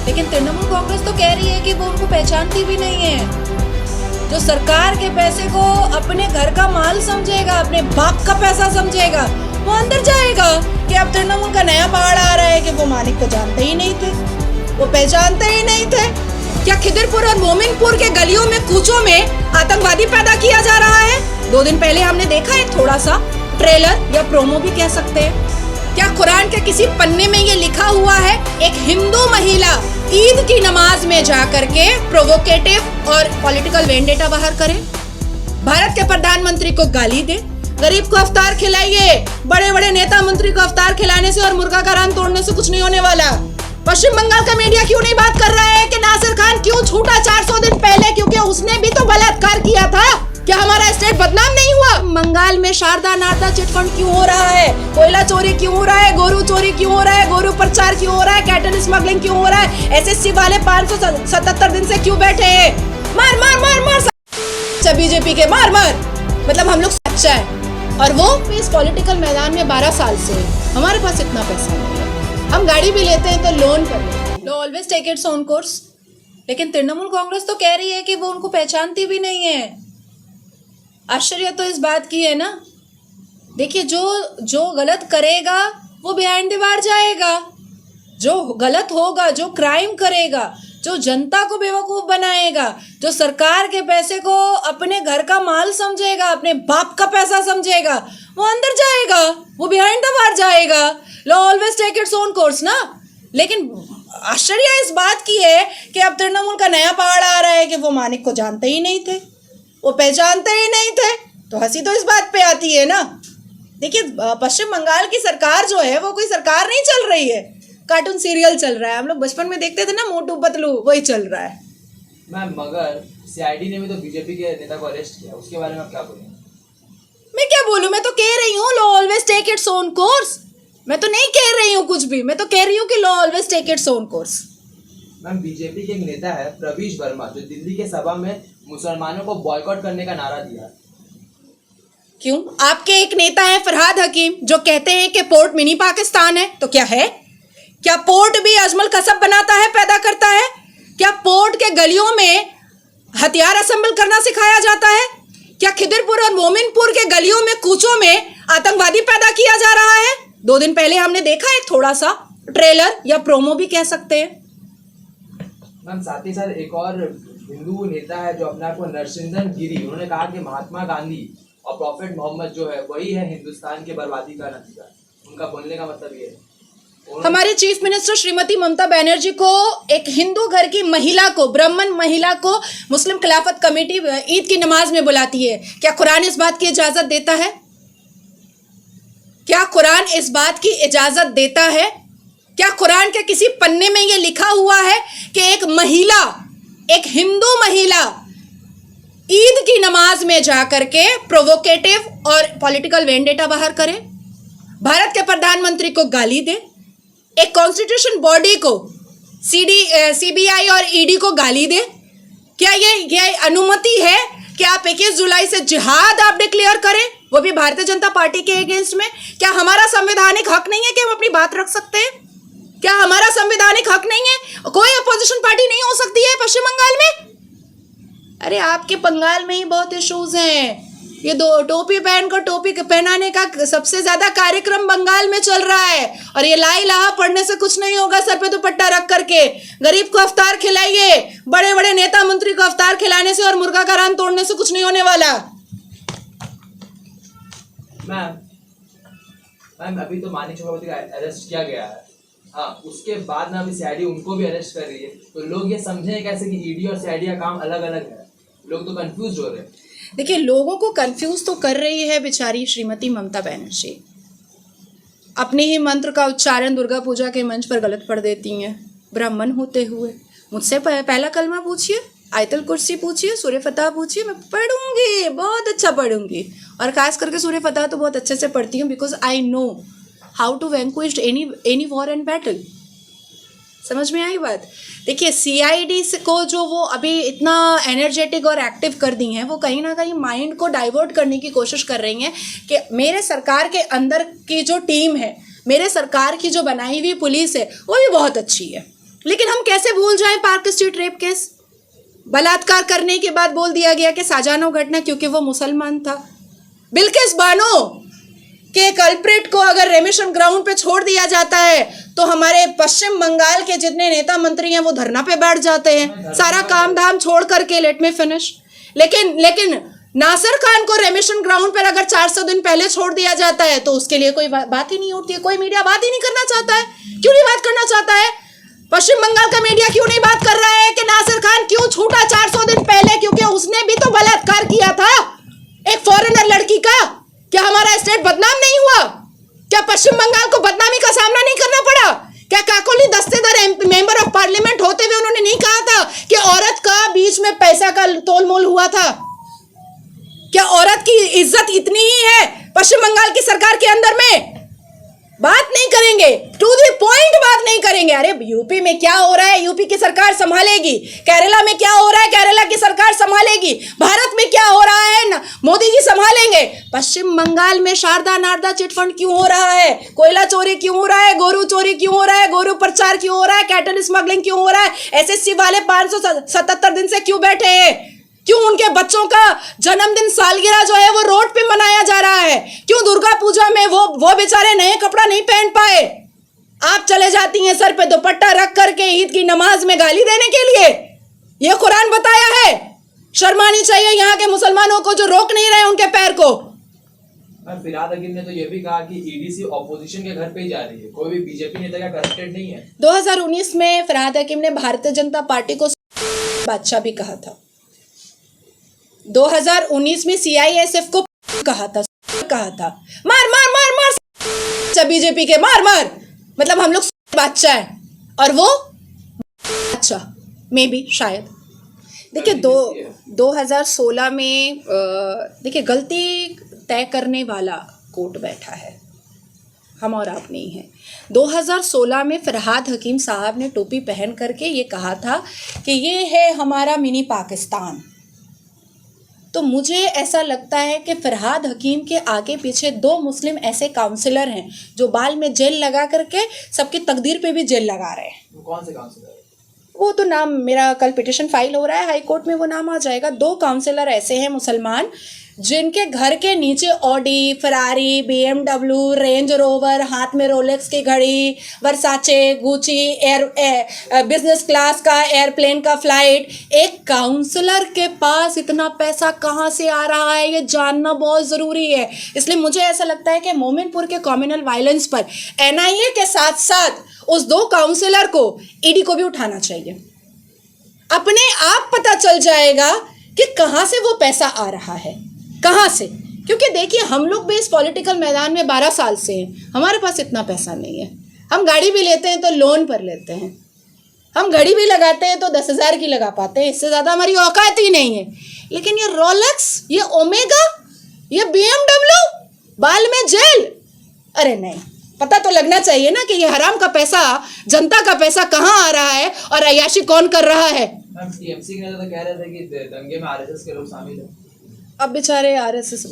लेकिन तृणमूल कांग्रेस तो कह रही है कि वो उनको पहचानती भी नहीं है। जो सरकार के पैसे को अपने घर का माल समझेगा, अपने बाप का पैसा समझेगा, वो अंदर जाएगा कि अब तृणमूल का नया पहाड़ आ रहा है कि वो मानिक को जानते ही नहीं थे, वो पहचानते ही नहीं थे। क्या खिदिरपुर और मोमिनपुर के गलियों में कूचों में आतंकवादी पैदा किया जा रहा है? 2 दिन पहले हमने देखा एक थोड़ा सा ट्रेलर या प्रोमो भी कह सकते हैं। क्या कुरान के किसी पन्ने में ये लिखा हुआ है एक हिंदू महिला ईद की नमाज में जाकर के प्रोवोकेटिव और पॉलिटिकल वेंडेटा बाहर करे, भारत के प्रधानमंत्री को गाली दे, गरीब को अफ्तार खिलाइए, बड़े बड़े नेता मंत्री को अफ्तार खिलाने से और मुर्गा का रान तोड़ने से कुछ नहीं होने वाला। पश्चिम बंगाल का मीडिया क्यों नहीं बात कर रहा है कि नासिर खान क्यों छूटा 400 दिन पहले, क्योंकि उसने भी तो बलात्कार किया था। क्या हमारा स्टेट बदनाम नहीं हुआ? बंगाल में शारदा नारदा चिटफंड क्यों हो रहा है? कोयला चोरी क्यों हो रहा है? गोरू चोरी क्यों हो रहा है? गोरू प्रचार क्यों हो रहा है? कैटल स्मगलिंग क्यों हो रहा है? एसएससी वाले 577 दिन से क्यों बैठे हैं? मार मार मार मार बीजेपी के मार मार, मतलब हम लोग सच्चा है। और वो इस पॉलिटिकल मैदान में 12 साल से हमारे पास इतना पैसा नहीं है, हम गाड़ी भी लेते हैं तो लोन पर लेते हैं। Always take its own course. लेकिन तृणमूल कांग्रेस तो कह रही है कि वो उनको पहचानती भी नहीं है। आश्चर्य तो इस बात की है ना। देखिए, जो गलत करेगा वो बिहाइंड द बार जाएगा, जो गलत होगा, जो क्राइम करेगा, जो जनता को बेवकूफ बनाएगा, जो सरकार के पैसे को अपने घर का माल समझेगा, अपने बाप का पैसा समझेगा, वो अंदर जाएगा, वो बिहाइंड द बार जाएगा। Law always take its own course ना। लेकिन आश्चर्य इस बात की है कि अब तृणमूल का नया पहाड़ आ रहा है कि वो मानिक को जानते ही नहीं थे, वो पहचानते ही नहीं थे। तो हंसी तो इस बात पे आती है ना। देखिए, पश्चिम बंगाल की सरकार जो है वो कोई सरकार नहीं चल रही है, कार्टून सीरियल चल रहा है। हम लोग बचपन में देखते थे ना, मोटू पतलू, वही चल रहा है। मैम, मगर सीआईडी ने भी तो बीजेपी के नेता को अरेस्ट किया, उसके बारे में आप क्या बोलेंगे? मैं क्या बोलूं, मैं तो कह रही हूँ law always take its own course. मैं तो नहीं कह रही हूँ कुछ भी, मैं तो कह रही हूँ कि law always take its own course. Ma'am, BJP के एक नेता है प्रवीश वर्मा, जो दिल्ली के सभा में मुसलमानों को बॉयकॉट करने का नारा दिया। क्यों? आपके एक नेता है फरहाद हकीम, जो कहते हैं कि पोर्ट मिनी पाकिस्तान है। तो क्या है? क्या पोर्ट भी अजमल कसब बनाता है, पैदा करता है? क्या पोर्ट के गलियों में हथियार असेंबल करना सिखाया जाता है? क्या खिदिरपुर और मोमिनपुर के गलियों में कूचों में आतंकवादी पैदा किया जा रहा है? 2 दिन पहले हमने देखा एक थोड़ा सा ट्रेलर या प्रोमो भी कह सकते हैं। मैम, साथ ही साथ एक और हिंदू नेता है जो अपने आप को नरसिंदन गिरी, उन्होंने कहा कि महात्मा गांधी और प्रॉफेट मोहम्मद जो है वही है हिंदुस्तान की बर्बादी का नतीजा। उनका बोलने का मतलब ये है। हमारे चीफ मिनिस्टर श्रीमती ममता बनर्जी को एक हिंदू घर की महिला को, ब्राह्मण महिला को मुस्लिम खिलाफत कमेटी ईद की नमाज में बुलाती है। क्या कुरान इस बात की इजाजत देता है? क्या कुरान इस बात की इजाजत देता है? क्या कुरान के किसी पन्ने में ये लिखा हुआ है कि एक महिला, एक हिंदू महिला ईद की नमाज में जाकर के प्रोवोकेटिव और पॉलिटिकल वेंडेटा बाहर करे, भारत के प्रधानमंत्री को गाली दे, एक कॉन्स्टिट्यूशन बॉडी को, सीबीआई और ईडी को गाली दे? क्या ये अनुमति है कि आप 21 जुलाई से जिहाद आप डिक्लेयर करें, वो भी भारतीय जनता पार्टी के अगेंस्ट में? क्या हमारा संवैधानिक हक नहीं है कि हम अपनी बात रख सकते हैं? क्या हमारा संवैधानिक हक नहीं है? कोई अपोजिशन पार्टी नहीं हो सकती है पश्चिम बंगाल में? अरे आपके बंगाल में ही बहुत इश्यूज हैं। ये टोपी पहनकर टोपी पहनाने का सबसे ज्यादा कार्यक्रम बंगाल में चल रहा है। और ये ला इलाहा पढ़ने से कुछ नहीं होगा, सर पे दुपट्टा रख करके गरीब को अफ्तार खिलाइए, बड़े बड़े नेता मंत्री को अफ्तार खिलाने से और मुर्गा का रान तोड़ने से कुछ नहीं होने वाला। मैम, अभी तो मानिक चक्रवर्ती का अरेस्ट किया गया है। हाँ, उसके बाद में अभी सीआईडी उनको भी अरेस्ट कर रही है। तो लोग ये समझें कैसे कि ईडी और सीआईडी का काम अलग अलग है? लोग तो कंफ्यूज हो रहे हैं। देखिए, लोगों को कंफ्यूज तो कर रही है बेचारी श्रीमती ममता बनर्जी। अपने ही मंत्र का उच्चारण दुर्गा पूजा के मंच पर गलत पढ़ देती हैं, ब्राह्मण होते हुए। मुझसे पहला कलमा पूछिए, आयतल कुर्सी पूछिए, सूर्य फतह पूछिए, मैं पढ़ूंगी, बहुत अच्छा पढ़ूंगी। और खास करके सूर्य फतह तो बहुत अच्छे से पढ़ती हूँ, because I know how to vanquish any war and battle. समझ में आई बात? देखिए, सीआईडी को जो वो अभी इतना एनर्जेटिक और एक्टिव कर दी हैं, वो कहीं ना कहीं माइंड को डाइवर्ट करने की कोशिश कर रही हैं कि मेरे सरकार के अंदर की जो टीम है, मेरे सरकार की जो बनाई हुई पुलिस है, वो भी बहुत अच्छी है। लेकिन हम कैसे भूल जाएं पार्क स्ट्रीट रेप केस? बलात्कार करने के बाद बोल दिया गया कि साजानो घटना, क्योंकि वो मुसलमान था। बिल्किस बानो के कल्प्रिट को अगर रेमिशन ग्राउंड पे छोड़ दिया जाता है तो हमारे पश्चिम बंगाल के जितने नेता मंत्री हैं वो धरना पे बैठ जाते हैं, सारा काम धाम छोड़ करके। Let me finish. लेकिन नासिर खान को रेमिशन ग्राउंड पर अगर 400 दिन पहले छोड़ दिया जाता है तो उसके लिए कोई बात ही नहीं उठती है, कोई मीडिया बात ही नहीं करना चाहता है। क्यों नहीं बात करना चाहता है? पश्चिम बंगाल का मीडिया क्यों नहीं बात कर रहा है कि नासिर खान क्यों छूटा 400 दिन पहले? क्योंकि उसने भी तो बलात्कार किया था एक फॉरेनर लड़की का। क्या हमारा स्टेट बदनाम नहीं हुआ? क्या पश्चिम बंगाल को बदनामी का सामना नहीं करना पड़ा? क्या काकोली दस्तेदार मेंबर ऑफ पार्लियामेंट होते हुए उन्होंने नहीं कहा था कि औरत का बीच में पैसा का तोल मोल हुआ था? क्या औरत की इज्जत इतनी ही है पश्चिम बंगाल की सरकार के अंदर में? बात नहीं करेंगे, टू द पॉइंट बात नहीं करेंगे। अरे यूपी में क्या हो रहा है, यूपी की सरकार संभालेगी। केरला में क्या हो रहा है, केरला की सरकार संभालेगी। भारत में क्या हो रहा है, मोदी जी संभालेंगे। पश्चिम बंगाल में शारदा नारदा चिटफंड क्यों हो रहा है? कोयला चोरी क्यों हो रहा है? गोरू चोरी क्यों हो रहा है? गोरू प्रचार क्यों हो रहा है? कैटल स्मगलिंग क्यों हो रहा है? एसएससी वाले 577 दिन से क्यों बैठे हैं? क्यों उनके बच्चों का जन्मदिन सालगिरह जो है वो रोड पे मनाया जा रहा है? क्यों दुर्गा पूजा में वो बेचारे नए कपड़ा नहीं पहन पाए? आप चले जाती हैं सर पे दुपट्टा रख करके ईद की नमाज में गाली देने के लिए। ये कुरान बताया है। शर्म आनी चाहिए यहाँ के मुसलमानों को जो रोक नहीं रहे उनके पैर को। फिरहाद हकीम ने तो ये भी कहा कि ईडीसी ऑपोजिशन के घर पे ही जा रही है, कोई भी बीजेपी नेता का करप्टेड नहीं है। 2019 में फिरहाद हकीम ने भारतीय जनता पार्टी को बादशाह भी कहा था। 2019 में सीआईएसएफ को कहा था मार मार मार मार, बीजेपी के मार मार, मतलब हम लोग बादशाह है और वो बादशाह में भी शायद। देखिए 2016 में देखिए गलती तय करने वाला कोर्ट बैठा है, हम और आप नहीं हैं। 2016 में फिरहाद हकीम साहब ने टोपी पहन करके ये कहा था कि ये है हमारा मिनी पाकिस्तान। तो मुझे ऐसा लगता है कि फिरहाद हकीम के आगे पीछे 2 मुस्लिम ऐसे काउंसलर हैं जो बाल में जेल लगा करके सबकी तकदीर पे भी जेल लगा रहे हैं। वो कौन से काउंसलर है? वो तो नाम, मेरा कल पिटिशन फाइल हो रहा है हाई कोर्ट में, वो नाम आ जाएगा। 2 काउंसलर ऐसे हैं मुसलमान जिनके घर के नीचे Audi, Ferrari, BMW, range rover, हाथ में रोलेक्स की घड़ी, वर्साचे, गुची, बिजनेस क्लास का एयरप्लेन का फ्लाइट। एक काउंसलर के पास इतना पैसा कहाँ से आ रहा है ये जानना बहुत ज़रूरी है। इसलिए मुझे ऐसा लगता है कि मोमिनपुर के कम्युनल वायलेंस पर NIA के साथ साथ उस 2 काउंसलर को ईडी को भी उठाना चाहिए। अपने आप पता चल जाएगा कि कहाँ से वो पैसा आ रहा है, कहाँ से। क्योंकि देखिए हम लोग भी इस पॉलिटिकल मैदान में 12 साल से हैं, हमारे पास इतना पैसा नहीं है। हम गाड़ी भी लेते हैं तो लोन पर लेते हैं, हम घड़ी भी लगाते हैं तो 10,000 की लगा पाते हैं, इससे ज़्यादा हमारी औकात ही नहीं है। लेकिन ये रोलेक्स, ये ओमेगा, ये BMW, बाल में जेल, अरे नहीं, पता तो लगना चाहिए ना कि ये हराम का पैसा, जनता का पैसा कहाँ आ रहा है और अय्याशी कौन कर रहा है। टीएमसी के नेता तो कह रहे थे कि दंगे में आरएसएस के लोग शामिल हैं। अब बेचारे आरएसएस,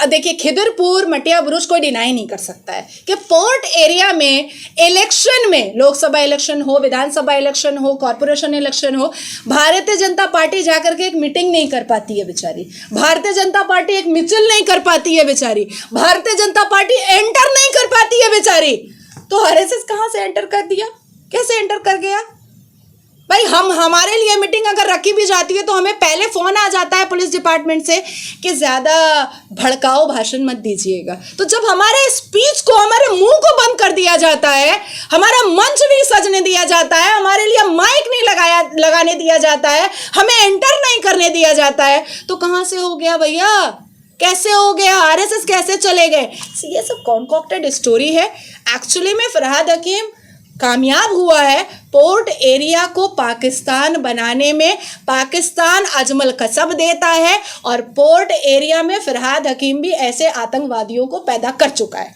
देखिए खिदरपुर मटिया बुरुज कोई डिनाई नहीं कर सकता है कि पोर्ट एरिया में इलेक्शन में, लोकसभा इलेक्शन हो, विधानसभा इलेक्शन हो, कॉर्पोरेशन इलेक्शन हो, भारतीय जनता पार्टी जाकर के एक मीटिंग नहीं कर पाती है बेचारी। भारतीय जनता पार्टी एक मिचिल नहीं कर पाती है बेचारी। भारतीय जनता पार्टी एंटर नहीं कर पाती है बेचारी। तो आरएसएस कहाँ से एंटर कर दिया, कैसे एंटर कर गया भाई? हमारे लिए मीटिंग अगर रखी भी जाती है तो हमें पहले फ़ोन आ जाता है पुलिस डिपार्टमेंट से कि ज़्यादा भड़काओ भाषण मत दीजिएगा। तो जब हमारे स्पीच को, हमारे मुंह को बंद कर दिया जाता है, हमारा मंच नहीं सजने दिया जाता है, हमारे लिए माइक नहीं लगाने दिया जाता है, हमें एंटर नहीं करने दिया जाता है, तो कहाँ से हो गया भैया, कैसे हो गया, आरएसएस कैसे चले गए? ये सब कॉन्कॉक्टेड स्टोरी है। एक्चुअली में फिरहाद हकीम कामयाब हुआ है पोर्ट एरिया को पाकिस्तान बनाने में। पाकिस्तान अजमल कसब देता है और पोर्ट एरिया में फिरहाद हकीम भी ऐसे आतंकवादियों को पैदा कर चुका है।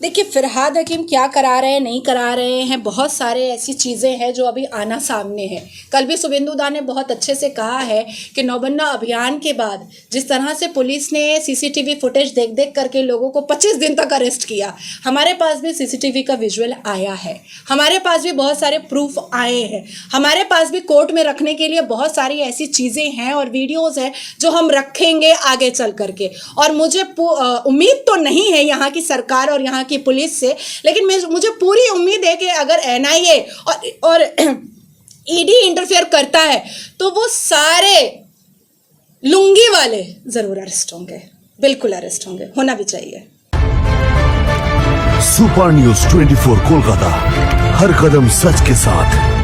देखिए फरहाद हकीम क्या करा रहे हैं नहीं करा रहे हैं, बहुत सारे ऐसी चीज़ें हैं जो अभी आना सामने है। कल भी शुभेंदु दा ने बहुत अच्छे से कहा है कि नौबन्ना अभियान के बाद जिस तरह से पुलिस ने सीसीटीवी फुटेज देख देख करके लोगों को 25 दिन तक अरेस्ट किया, हमारे पास भी सीसीटीवी का विजुअल आया है, हमारे पास भी बहुत सारे प्रूफ आए हैं, हमारे पास भी कोर्ट में रखने के लिए बहुत सारी ऐसी चीज़ें हैं और वीडियोस हैं जो हम रखेंगे आगे चल करके। और मुझे उम्मीद तो नहीं है यहाँ की सरकार और यहाँ की पुलिस से, लेकिन मुझे पूरी उम्मीद है कि अगर एनआईए और ईडी इंटरफेयर करता है तो वो सारे लुंगी वाले जरूर अरेस्ट होंगे, बिल्कुल अरेस्ट होंगे, होना भी चाहिए। सुपर न्यूज 24 कोलकाता, हर कदम सच के साथ।